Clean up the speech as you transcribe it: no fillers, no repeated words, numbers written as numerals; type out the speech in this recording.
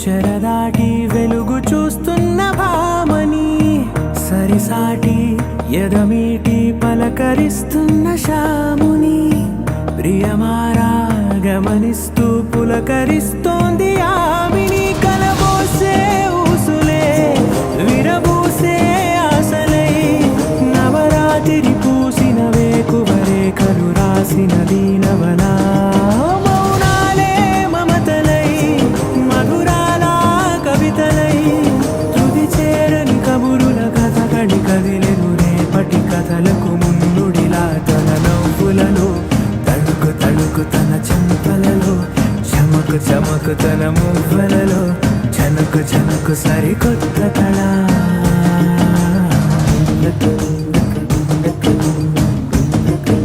చెరదాటి వెలుగు చూస్తున్న భామని సరిసాటి ఎదమీటి పలకరిస్తున్న శాముని ప్రియమారా గమనిస్తూ పులకరిస్తోంది ఆవిని కలబోసే ఊసులే విరబూసే ఆశలై నవరాత్రి పూసిన వేకువరేఖలు రాసిన దీనవనా మౌనాలే మమతలై మధురాల కవితలై తుది చేరని కబురుల కథ కడి కదిలెను రేపటి కథలకు ముందుడిలా తన నవ్వులలో తడుకు తడుకు తన చెంపలలో చమకు చమకు తన మువ్వలలో చనకు చనకు సరికొత్త కళ